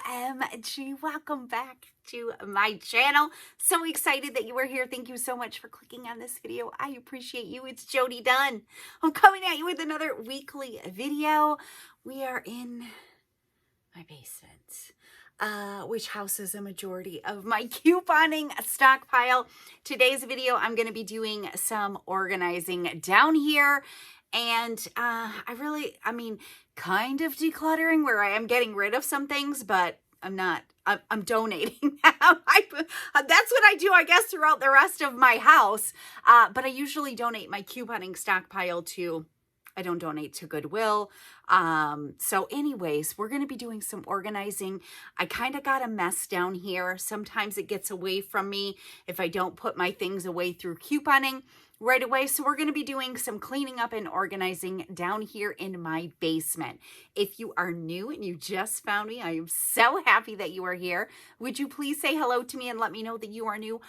OMG, welcome back to my channel. So excited that you are here. Thank you so much for clicking on this video. I appreciate you. It's Jodi Dunn. I'm coming at you with another weekly video. We are in my basement, which houses a majority of my couponing stockpile. Today's video, I'm going to be doing some organizing down here. And kind of decluttering where I am getting rid of some things, but I'm donating. That's what I do, I guess, throughout the rest of my house. But I usually donate my couponing stockpile I don't donate to Goodwill. So anyways, we're going to be doing some organizing. I kind of got a mess down here. Sometimes it gets away from me if I don't put my things away through couponing right away. So we're going to be doing some cleaning up and organizing down here in my basement. If you are new and you just found me, I am so happy that you are here. Would you please say hello to me and let me know that you are new?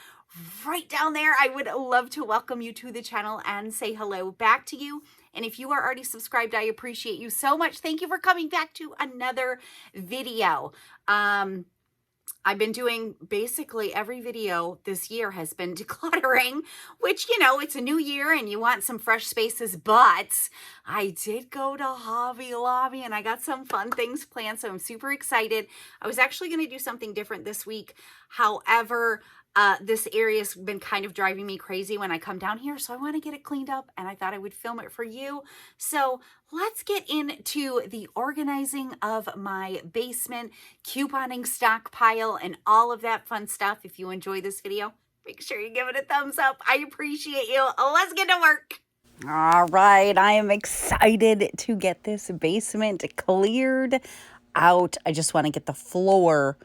Right down there, I would love to welcome you to the channel and say hello back to you. And if you are already subscribed, I appreciate you so much. Thank you for coming back to another video. I've been doing basically every video this year has been decluttering, which, you know, it's a new year and you want some fresh spaces, but I did go to Hobby Lobby and I got some fun things planned, so I'm super excited. I was actually going to do something different this week. However, this area's been kind of driving me crazy when I come down here, so I want to get it cleaned up and I thought I would film it for you. So let's get into the organizing of my basement, couponing stockpile, and all of that fun stuff. If you enjoy this video, make sure you give it a thumbs up. I appreciate you. Let's get to work. All right, I am excited to get this basement cleared out. I just want to get the floor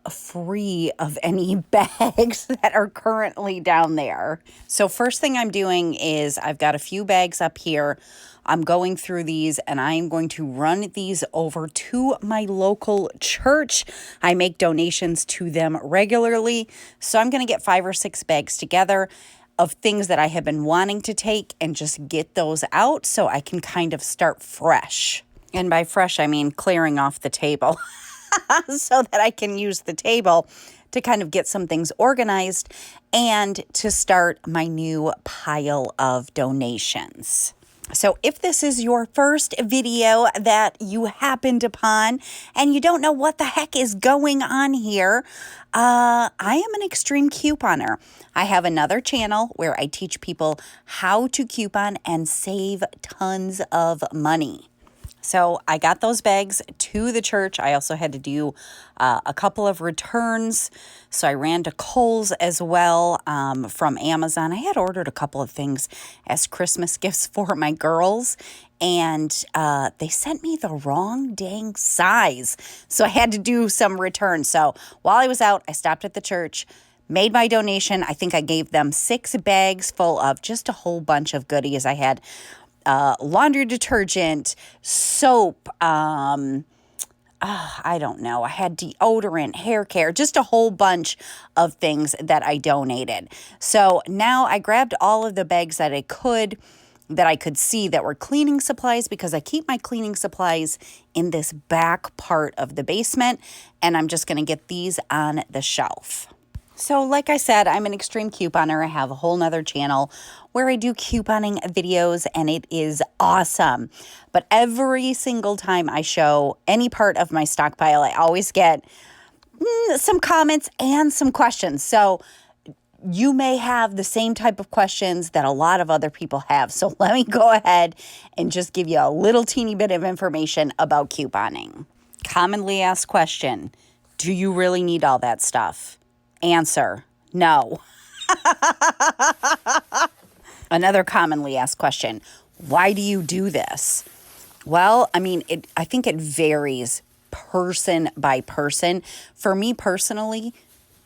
free of any bags that are currently down there. So first thing I'm doing is I've got a few bags up here. I'm going through these and I'm going to run these over to my local church. I make donations to them regularly. So I'm going to get 5 or 6 bags together of things that I have been wanting to take and just get those out so I can kind of start fresh. And by fresh, I mean clearing off the table. So that I can use the table to kind of get some things organized and to start my new pile of donations. So if this is your first video that you happened upon and you don't know what the heck is going on here, I am an extreme couponer. I have another channel where I teach people how to coupon and save tons of money. So I got those bags to the church. I also had to do a couple of returns. So I ran to Kohl's as well from Amazon. I had ordered a couple of things as Christmas gifts for my girls. And they sent me the wrong dang size. So I had to do some returns. So while I was out, I stopped at the church, made my donation. I think I gave them 6 bags full of just a whole bunch of goodies. I had laundry detergent, soap, I don't know. I had deodorant, hair care, just a whole bunch of things that I donated. So now I grabbed all of the bags that I could see that were cleaning supplies, because I keep my cleaning supplies in this back part of the basement, and I'm just going to get these on the shelf. So like I said, I'm an extreme couponer. I have a whole nother channel where I do couponing videos, and it is awesome. But every single time I show any part of my stockpile, I always get some comments and some questions. So you may have the same type of questions that a lot of other people have. So let me go ahead and just give you a little teeny bit of information about couponing. Commonly asked question: do you really need all that stuff? Answer: no. Another commonly asked question: why do you do this? Well, I think it varies person by person. For me personally,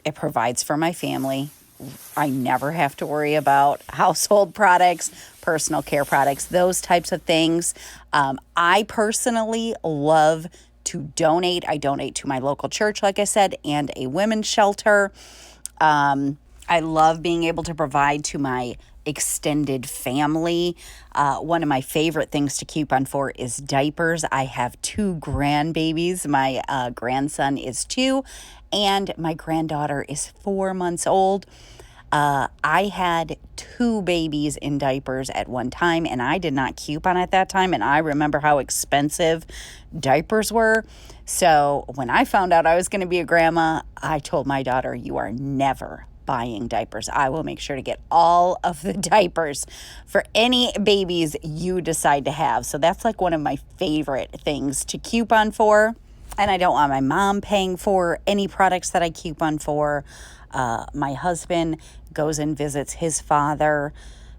it provides for my family. I never have to worry about household products, personal care products, those types of things. I personally love to donate. I donate to my local church, like I said, and a women's shelter. I love being able to provide to my extended family. One of my favorite things to coupon for is diapers. I have 2 grandbabies. My grandson is 2 and my granddaughter is 4 months old. I had 2 babies in diapers at one time, and I did not coupon at that time, and I remember how expensive diapers were. So when I found out I was going to be a grandma, I told my daughter, you are never buying diapers. I will make sure to get all of the diapers for any babies you decide to have. So that's like one of my favorite things to coupon for. And I don't want my mom paying for any products that I coupon for. My husband goes and visits his father,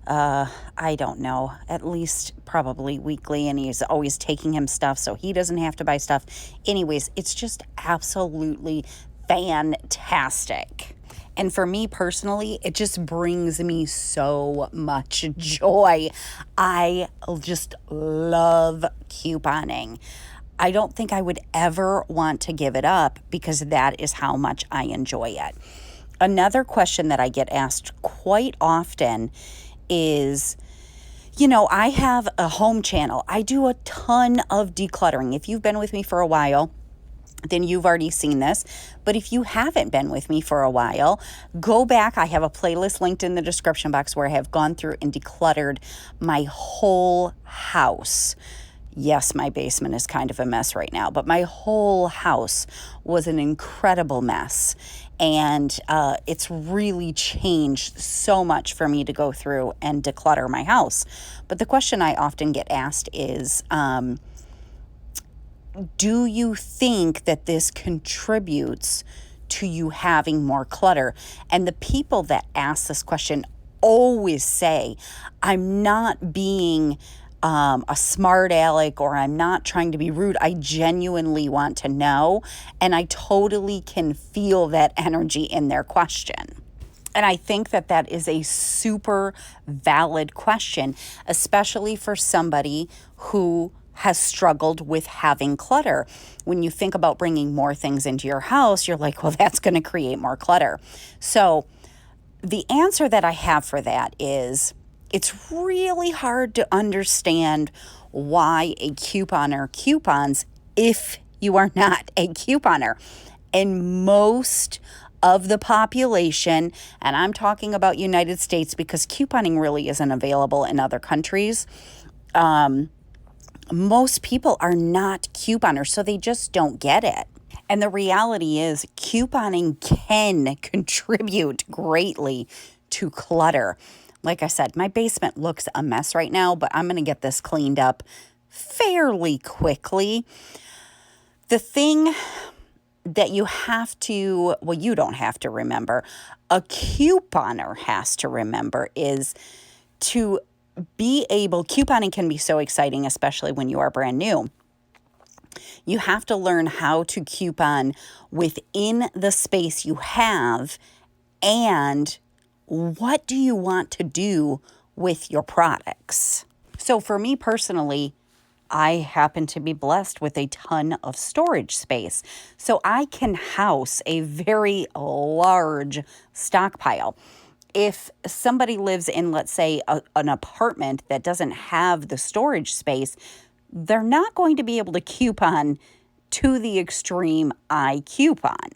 I don't know, at least probably weekly, and he's always taking him stuff so he doesn't have to buy stuff. Anyways, it's just absolutely fantastic. And for me personally, it just brings me so much joy. I just love couponing. I don't think I would ever want to give it up because that is how much I enjoy it. Another question that I get asked quite often is, I have a home channel. I do a ton of decluttering. If you've been with me for a while, then you've already seen this. But if you haven't been with me for a while, go back. I have a playlist linked in the description box where I have gone through and decluttered my whole house. Yes, my basement is kind of a mess right now, but my whole house was an incredible mess. And it's really changed so much for me to go through and declutter my house. But the question I often get asked is, do you think that this contributes to you having more clutter? And the people that ask this question always say, I'm not being a smart aleck, or I'm not trying to be rude. I genuinely want to know, and I totally can feel that energy in their question. And I think that that is a super valid question, especially for somebody who has struggled with having clutter. When you think about bringing more things into your house, you're like, well, that's going to create more clutter. So the answer that I have for that is, it's really hard to understand why a couponer coupons if you are not a couponer. And most of the population, and I'm talking about United States because couponing really isn't available in other countries, most people are not couponers, so they just don't get it. And the reality is, couponing can contribute greatly to clutter. Like I said, my basement looks a mess right now, but I'm going to get this cleaned up fairly quickly. The thing that you have to, well, you don't have to remember, a couponer has to remember is to be able, couponing can be so exciting, especially when you are brand new. You have to learn how to coupon within the space you have, and what do you want to do with your products? So for me personally, I happen to be blessed with a ton of storage space. So I can house a very large stockpile. If somebody lives in, let's say, an apartment that doesn't have the storage space, they're not going to be able to coupon to the extreme I coupon.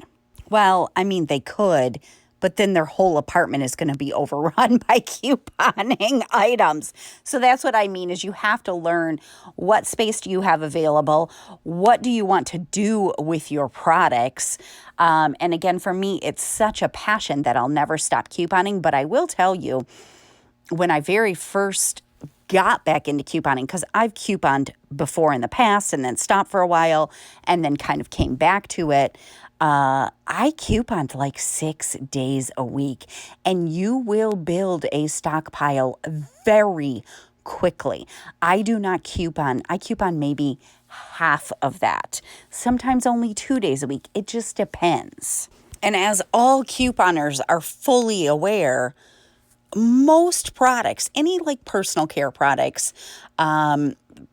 Well, I mean, they could, but then their whole apartment is going to be overrun by couponing items. So that's what I mean, is you have to learn, what space do you have available? What do you want to do with your products? And again, for me, it's such a passion that I'll never stop couponing. But I will tell you, when I very first got back into couponing, because I've couponed before in the past and then stopped for a while and then kind of came back to it, I couponed like 6 days a week, and you will build a stockpile very quickly. I do not coupon. I coupon maybe half of that, sometimes only 2 days a week. It just depends. And as all couponers are fully aware, most products, any like personal care products,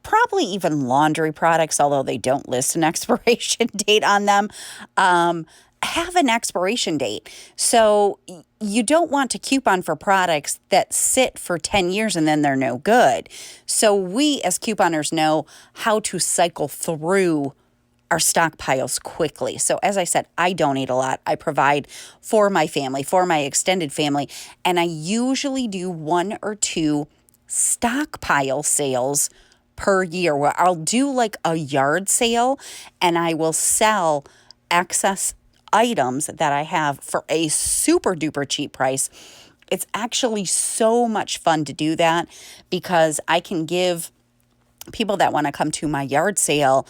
probably even laundry products, although they don't list an expiration date on them, have an expiration date. So you don't want to coupon for products that sit for 10 years and then they're no good. So we as couponers know how to cycle through our stockpiles quickly. So as I said, I donate a lot. I provide for my family, for my extended family, and I usually do 1 or 2 stockpile sales per year where I'll do like a yard sale and I will sell excess items that I have for a super duper cheap price. It's actually so much fun to do that because I can give people that want to come to my yard sale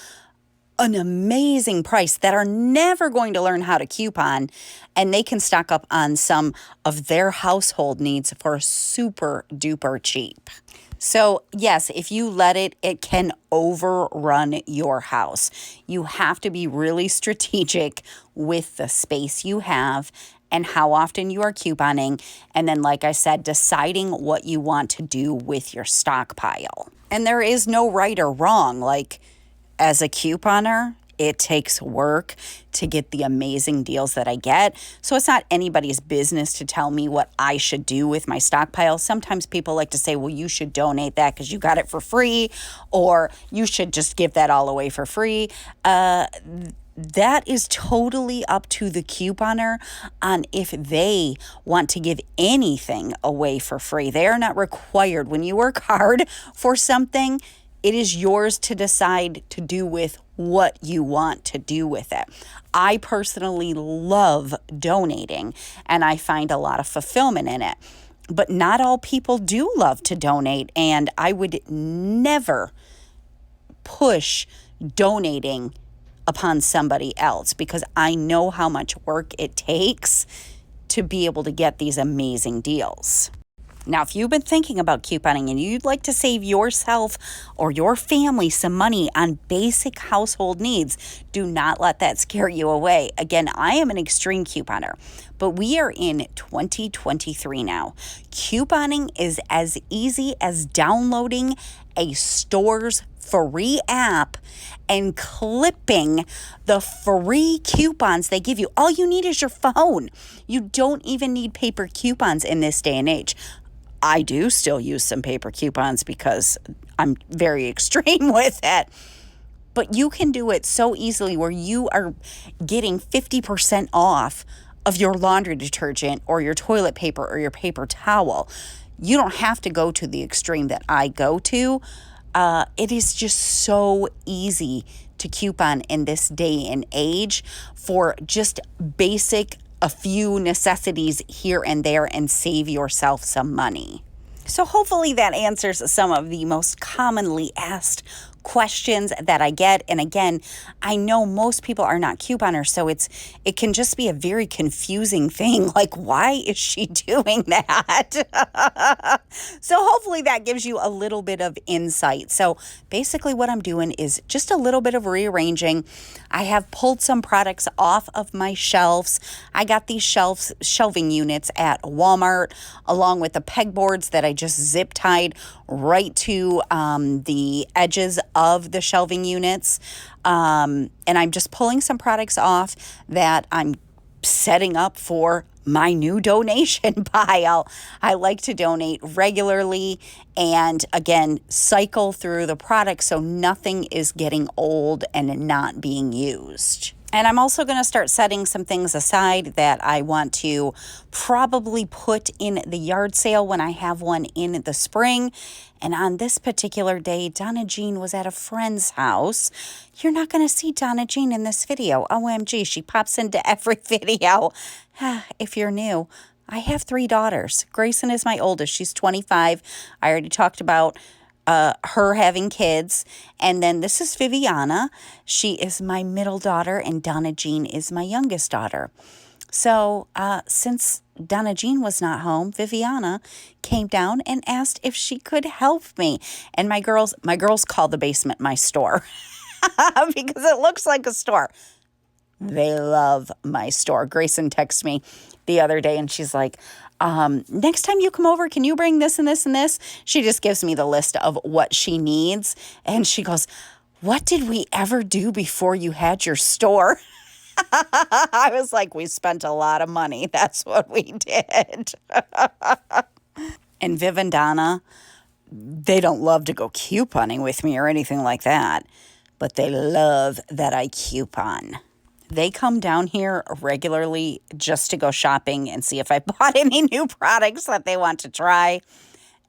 an amazing price that are never going to learn how to coupon, and they can stock up on some of their household needs for super duper cheap. So yes, if you let it, it can overrun your house. You have to be really strategic with the space you have and how often you are couponing. And then, like I said, deciding what you want to do with your stockpile. And there is no right or wrong. Like, as a couponer, it takes work to get the amazing deals that I get. So it's not anybody's business to tell me what I should do with my stockpile. Sometimes people like to say, well, you should donate that because you got it for free, or you should just give that all away for free. That is totally up to the couponer on if they want to give anything away for free. They are not required. When you work hard for something, it is yours to decide to do with what you want to do with it. I personally love donating, and I find a lot of fulfillment in it. But not all people do love to donate, and I would never push donating upon somebody else because I know how much work it takes to be able to get these amazing deals. Now, if you've been thinking about couponing and you'd like to save yourself or your family some money on basic household needs, do not let that scare you away. Again, I am an extreme couponer, but we are in 2023 now. Couponing is as easy as downloading a store's free app and clipping the free coupons they give you. All you need is your phone. You don't even need paper coupons in this day and age. I do still use some paper coupons because I'm very extreme with it. But you can do it so easily where you are getting 50% off of your laundry detergent or your toilet paper or your paper towel. You don't have to go to the extreme that I go to. It is just so easy to coupon in this day and age for just basic a few necessities here and there and save yourself some money. So hopefully that answers some of the most commonly asked questions that I get. And again, I know most people are not couponers, so it can just be a very confusing thing. Like, why is she doing that? So hopefully that gives you a little bit of insight. So basically what I'm doing is just a little bit of rearranging. I have pulled some products off of my shelves. I got these shelving units at Walmart, along with the pegboards that I just zip tied right to the edges of the shelving units. And I'm just pulling some products off that I'm setting up for my new donation pile. I like to donate regularly and, again, cycle through the products so nothing is getting old and not being used. And I'm also going to start setting some things aside that I want to probably put in the yard sale when I have one in the spring. And on this particular day, Donna Jean was at a friend's house. You're not going to see Donna Jean in this video. OMG, she pops into every video. If you're new, I have 3 daughters. Grayson is my oldest. She's 25. I already talked about her having kids. And then this is Viviana. She is my middle daughter, and Donna Jean is my youngest daughter. So since Donna Jean was not home, Viviana came down and asked if she could help me. And my girls call the basement my store because it looks like a store. They love my store. Grayson texted me the other day and she's like, next time you come over, can you bring this and this and this? She just gives me the list of what she needs. And she goes, what did we ever do before you had your store? I was like, we spent a lot of money. That's what we did. And Viv and Donna, they don't love to go couponing with me or anything like that, but they love that I coupon. They come down here regularly just to go shopping and see if I bought any new products that they want to try.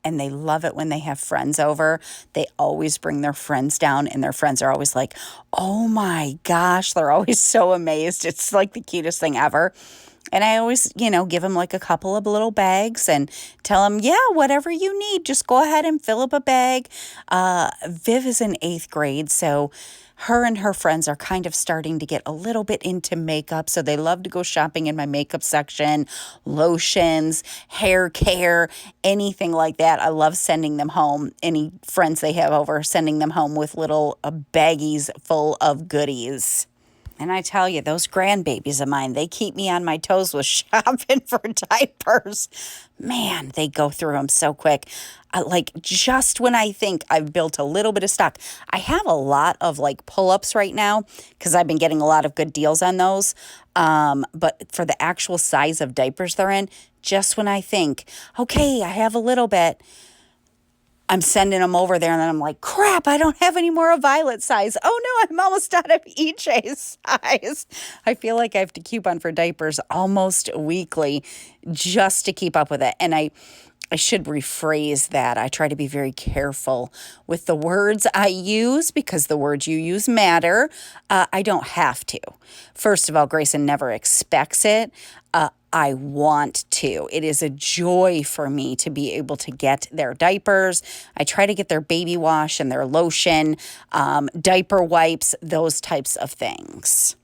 And they love it when they have friends over. They always bring their friends down, and their friends are always like, oh my gosh, they're always so amazed. It's like the cutest thing ever. And I always, give them like a couple of little bags and tell them, yeah, whatever you need, just go ahead and fill up a bag. Viv is in 8th grade, so her and her friends are kind of starting to get a little bit into makeup. So they love to go shopping in my makeup section, lotions, hair care, anything like that. I love sending them home. Any friends they have over, sending them home with little baggies full of goodies. And I tell you, those grandbabies of mine, they keep me on my toes with shopping for diapers. Man, they go through them so quick. Like just when I think I've built a little bit of stock, I have a lot of like pull-ups right now because I've been getting a lot of good deals on those. But for the actual size of diapers they're in, just when I think, okay, I have a little bit, I'm sending them over there, and then I'm like, crap, I don't have any more of Violet size. Oh, no, I'm almost out of EJ size. I feel like I have to coupon for diapers almost weekly just to keep up with it. And I should rephrase that. I try to be very careful with the words I use because the words you use matter. I don't have to. First of all, Grayson never expects it. I want to. It is a joy for me to be able to get their diapers. I try to get their baby wash and their lotion, diaper wipes, those types of things.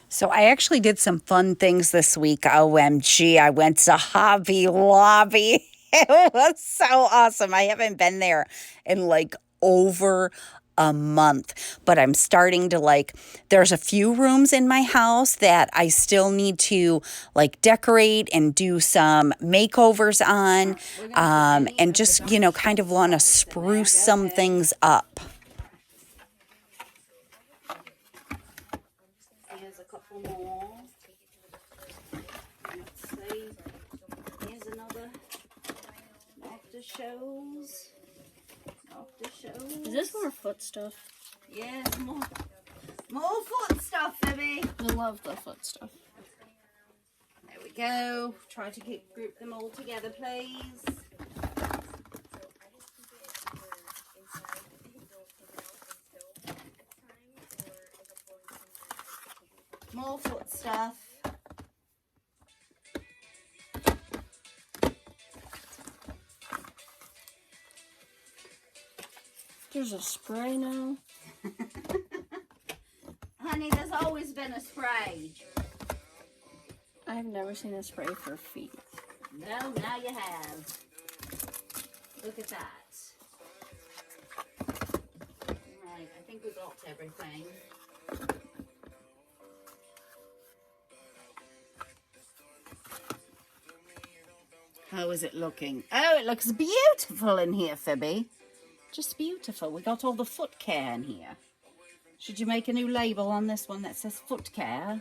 So I actually did some fun things this week. OMG, I went to Hobby Lobby. It was so awesome. I haven't been there in like over a month, but I'm starting to there's a few rooms in my house that I still need to decorate and do some makeovers on, and just, kind of want to spruce some things up. Here's a couple more. Let's see. Here's another after shows. Is this more foot stuff? Yes, more foot stuff, baby. I love the foot stuff. There we go. Try to group them all together, please. More foot stuff. There's a spray now. Honey, there's always been a spray. I've never seen a spray for feet. No, now you have. Look at that. Right, I think we got everything. How is it looking? Oh, it looks beautiful in here, Phoebe. Just beautiful. We got all the foot care in here. Should you make a new label on this one that says foot care?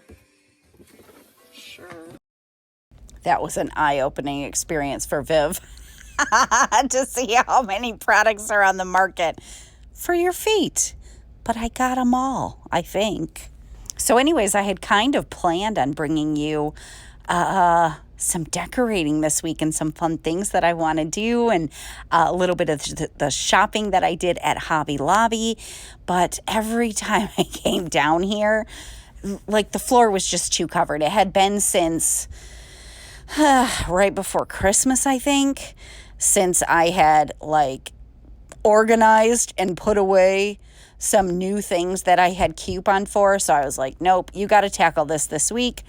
Sure. That was an eye-opening experience for Viv to see how many products are on the market for your feet. But I got them all, I think. So anyways, I had kind of planned on bringing you some decorating this week and some fun things that I want to do, and a little bit of the shopping that I did at Hobby Lobby. But every time I came down here, the floor was just too covered. It had been since right before Christmas, I think, since I had organized and put away some new things that I had coupon for. So I was like, nope, you got to tackle this week,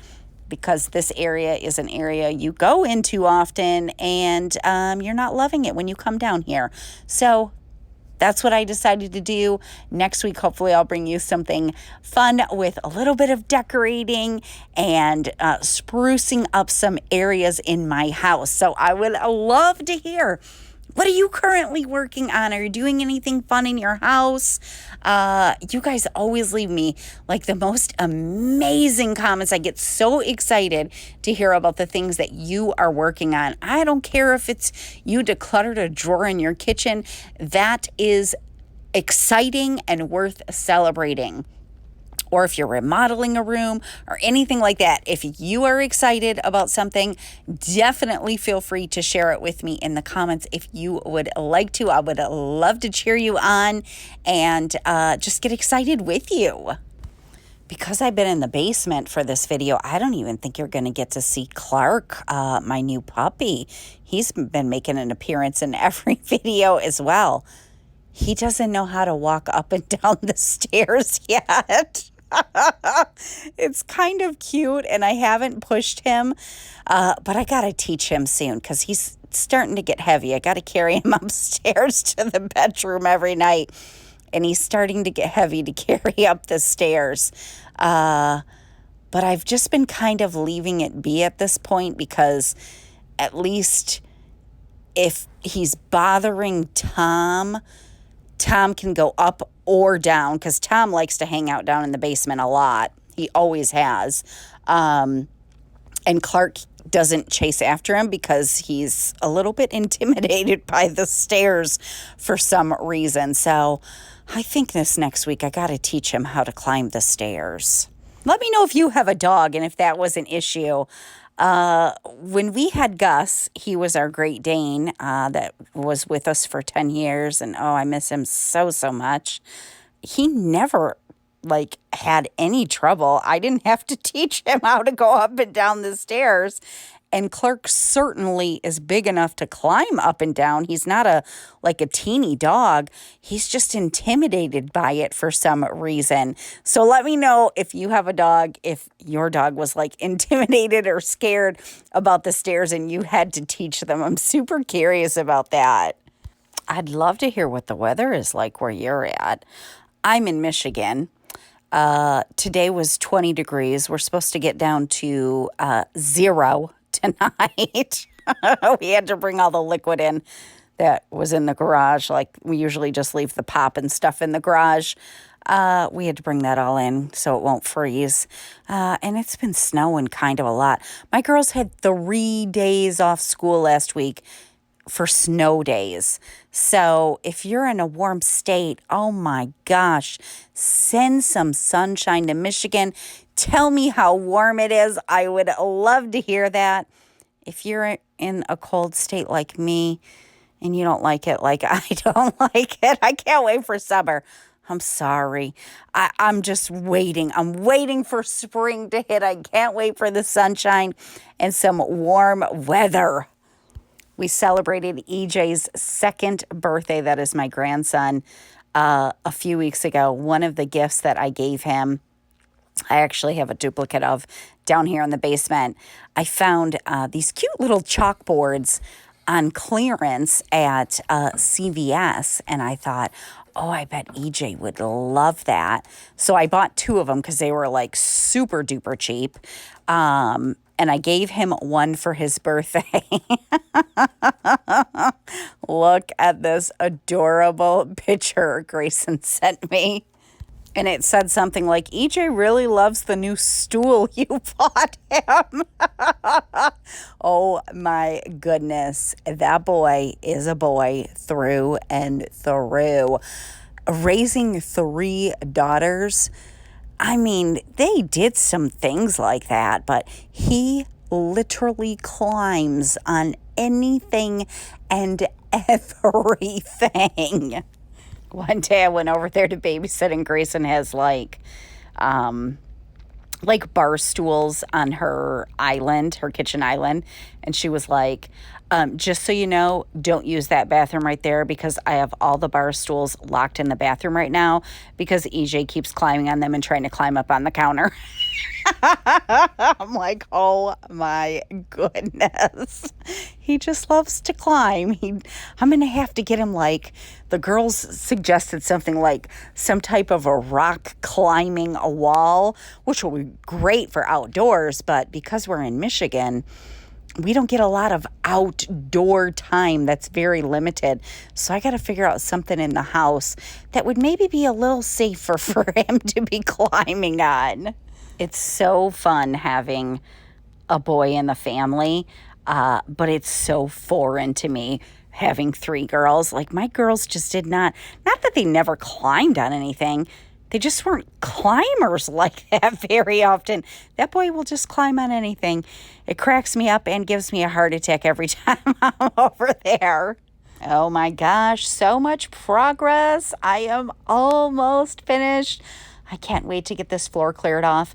because this area is an area you go into often, and you're not loving it when you come down here. So that's what I decided to do. Next week, hopefully I'll bring you something fun with a little bit of decorating and sprucing up some areas in my house. So I would love to hear What are you currently working on? Are you doing anything fun in your house? You guys always leave me like the most amazing comments. I get so excited to hear about the things that you are working on. I don't care if it's you decluttered a drawer in your kitchen. That is exciting and worth celebrating. Or if you're remodeling a room or anything like that, if you are excited about something, definitely feel free to share it with me in the comments if you would like to. I would love to cheer you on and just get excited with you. Because I've been in the basement for this video, I don't even think you're going to get to see Clark, my new puppy. He's been making an appearance in every video as well. He doesn't know how to walk up and down the stairs yet. It's kind of cute, and I haven't pushed him, but I got to teach him soon because he's starting to get heavy. I got to carry him upstairs to the bedroom every night, and he's starting to get heavy to carry up the stairs. But I've just been kind of leaving it be at this point because at least if he's bothering Tom can go up or down because Tom likes to hang out down in the basement a lot. He always has. And Clark doesn't chase after him because he's a little bit intimidated by the stairs for some reason. So I think this next week I got to teach him how to climb the stairs. Let me know if you have a dog and if that was an issue. When we had Gus, he was our Great Dane that was with us for 10 years. And I miss him so much. He never had any trouble. I didn't have to teach him how to go up and down the stairs. And Clark certainly is big enough to climb up and down. He's not a teeny dog. He's just intimidated by it for some reason. So let me know if you have a dog, if your dog was intimidated or scared about the stairs and you had to teach them. I'm super curious about that. I'd love to hear what the weather is like where you're at. I'm in Michigan. Today was 20 degrees. We're supposed to get down to 0 tonight. We had to bring all the liquid in that was in the garage. We usually just leave the pop and stuff in the garage. We had to bring that all in so it won't freeze. And it's been snowing kind of a lot. My girls had 3 days off school last week for snow days. So if you're in a warm state, oh my gosh, send some sunshine to Michigan. Tell me how warm it is. I would love to hear that. If you're in a cold state like me and you don't like it like I don't like it, I can't wait for summer. I'm sorry. I'm just waiting. I'm waiting for spring to hit. I can't wait for the sunshine and some warm weather. We celebrated EJ's 2nd birthday. That is my grandson. A few weeks ago. One of the gifts that I gave him, I actually have a duplicate of down here in the basement. I found these cute little chalkboards on clearance at CVS. And I thought, I bet EJ would love that. So I bought 2 of them because they were super duper cheap. And I gave him one for his birthday. Look at this adorable picture Grayson sent me. And it said something like, EJ really loves the new stool you bought him. Oh my goodness. That boy is a boy through and through. Raising 3 daughters, I mean, they did some things like that, but he literally climbs on anything and everything. One day I went over there to babysit and Grayson has bar stools on her island, her kitchen island. And she was like, just so you know, don't use that bathroom right there because I have all the bar stools locked in the bathroom right now because EJ keeps climbing on them and trying to climb up on the counter. I'm like, oh my goodness. He just loves to climb. I'm going to have to get him the girls suggested something like some type of a rock climbing a wall, which will be great for outdoors. But because we're in Michigan, we don't get a lot of outdoor time. That's very limited. So I got to figure out something in the house that would maybe be a little safer for him to be climbing on. It's so fun having a boy in the family, but it's so foreign to me having 3 girls. Like, my girls just did not that they never climbed on anything. They just weren't climbers like that very often. That boy will just climb on anything. It cracks me up and gives me a heart attack every time I'm over there. Oh my gosh, so much progress. I am almost finished. I can't wait to get this floor cleared off.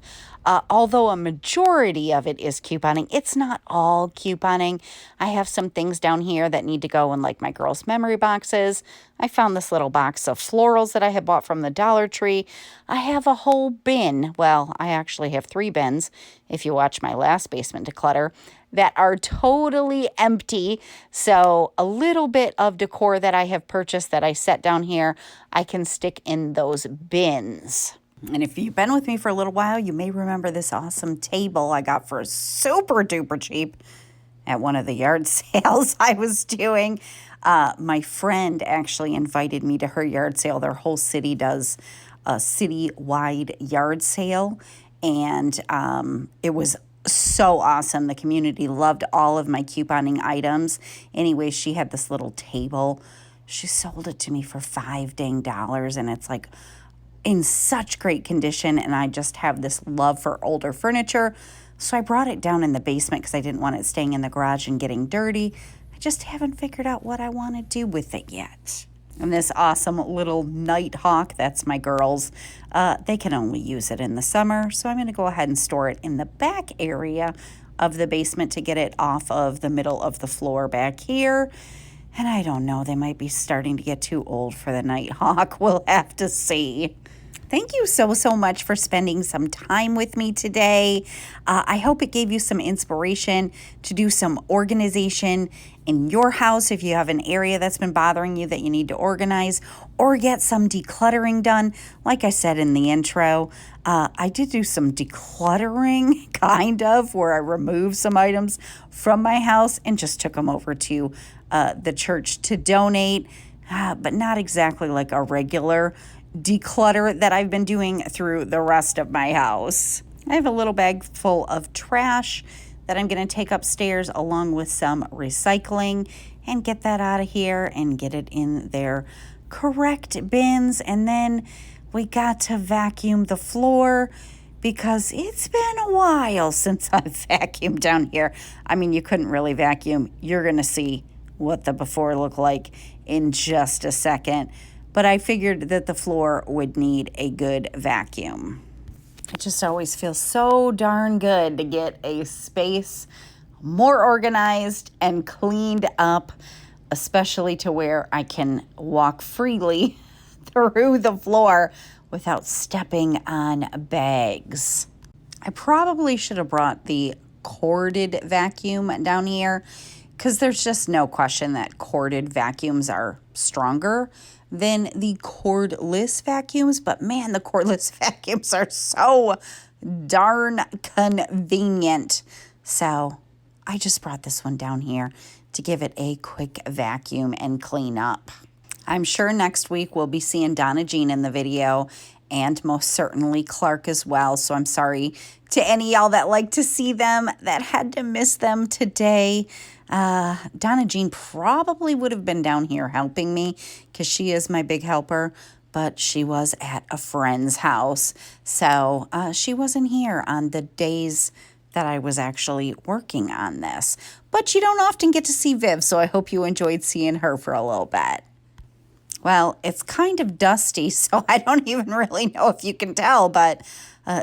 Although a majority of it is couponing, it's not all couponing. I have some things down here that need to go in, like my girls' memory boxes. I found this little box of florals that I had bought from the Dollar Tree. I have a whole bin. Well, I actually have 3 bins, if you watch my last basement declutter, that are totally empty. So a little bit of decor that I have purchased that I set down here, I can stick in those bins. And if you've been with me for a little while, you may remember this awesome table I got for super duper cheap at one of the yard sales I was doing. My friend actually invited me to her yard sale. Their whole city does a city-wide yard sale, and it was so awesome. The community loved all of my couponing items. Anyway, she had this little table. She sold it to me for $5 and it's like in such great condition, and I just have this love for older furniture. So I brought it down in the basement because I didn't want it staying in the garage and getting dirty. I just haven't figured out what I want to do with it yet. And this awesome little Nighthawk, that's my girls. They can only use it in the summer, so I'm going to go ahead and store it in the back area of the basement to get it off of the middle of the floor back here. And I don't know, they might be starting to get too old for the Nighthawk. We'll have to see. Thank you so much for spending some time with me today. I hope it gave you some inspiration to do some organization in your house if you have an area that's been bothering you that you need to organize, or get some decluttering done. Like I said in the intro, I did do some decluttering, kind of, where I removed some items from my house and just took them over to the church to donate, but not exactly like a regular declutter that I've been doing through the rest of my house. I have a little bag full of trash that I'm going to take upstairs along with some recycling and get that out of here and get it in their correct bins. And then we got to vacuum the floor because it's been a while since I've vacuumed down here. I mean, you couldn't really vacuum. You're going to see what the before looked like in just a second. But I figured that the floor would need a good vacuum. It just always feels so darn good to get a space more organized and cleaned up, especially to where I can walk freely through the floor without stepping on bags. I probably should have brought the corded vacuum down here, because there's just no question that corded vacuums are stronger than the cordless vacuums. But man, the cordless vacuums are so darn convenient. So I just brought this one down here to give it a quick vacuum and clean up. I'm sure next week we'll be seeing Donna Jean in the video, and most certainly Clark as well. So I'm sorry to any of y'all that like to see them that had to miss them today. Donna Jean probably would have been down here helping me because she is my big helper, but she was at a friend's house. So she wasn't here on the days that I was actually working on this. But you don't often get to see Viv, so I hope you enjoyed seeing her for a little bit. Well, it's kind of dusty, so I don't even really know if you can tell, but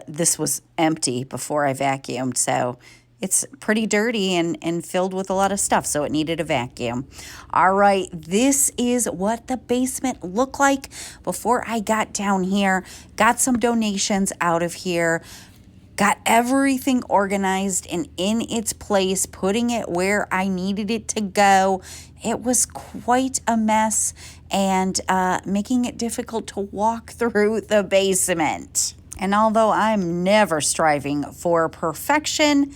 this was empty before I vacuumed, so it's pretty dirty and filled with a lot of stuff, so it needed a vacuum. All right, this is what the basement looked like before I got down here. Got some donations out of here. Got everything organized and in its place, putting it where I needed it to go. It was quite a mess and making it difficult to walk through the basement. And although I'm never striving for perfection,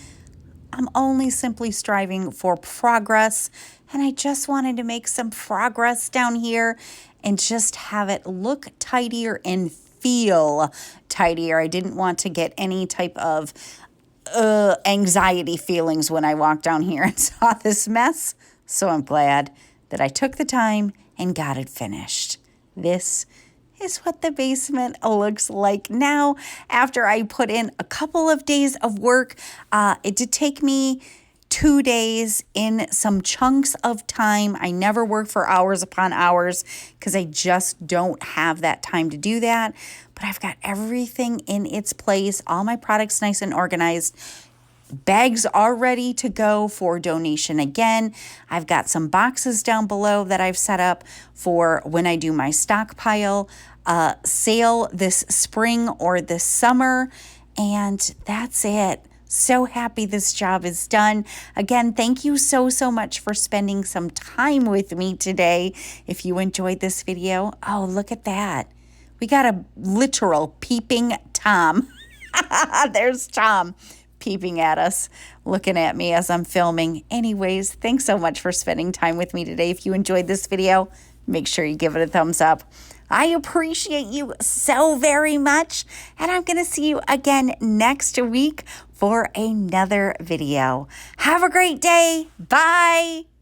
I'm only simply striving for progress, and I just wanted to make some progress down here and just have it look tidier and feel tidier. I didn't want to get any type of anxiety feelings when I walked down here and saw this mess. So I'm glad that I took the time and got it finished. This is what the basement looks like now after I put in a couple of days of work. It did take me 2 days in some chunks of time. I never work for hours upon hours because I just don't have that time to do that. But I've got everything in its place, all my products nice and organized. Bags are ready to go for donation again. I've got some boxes down below that I've set up for when I do my stockpile sale this spring or this summer. And that's it. So happy this job is done. Again, thank you so much for spending some time with me today. If you enjoyed this video, oh, look at that. We got a literal peeping Tom. There's Tom peeping at us, looking at me as I'm filming. Anyways, thanks so much for spending time with me today. If you enjoyed this video, make sure you give it a thumbs up. I appreciate you so very much, and I'm going to see you again next week for another video. Have a great day. Bye.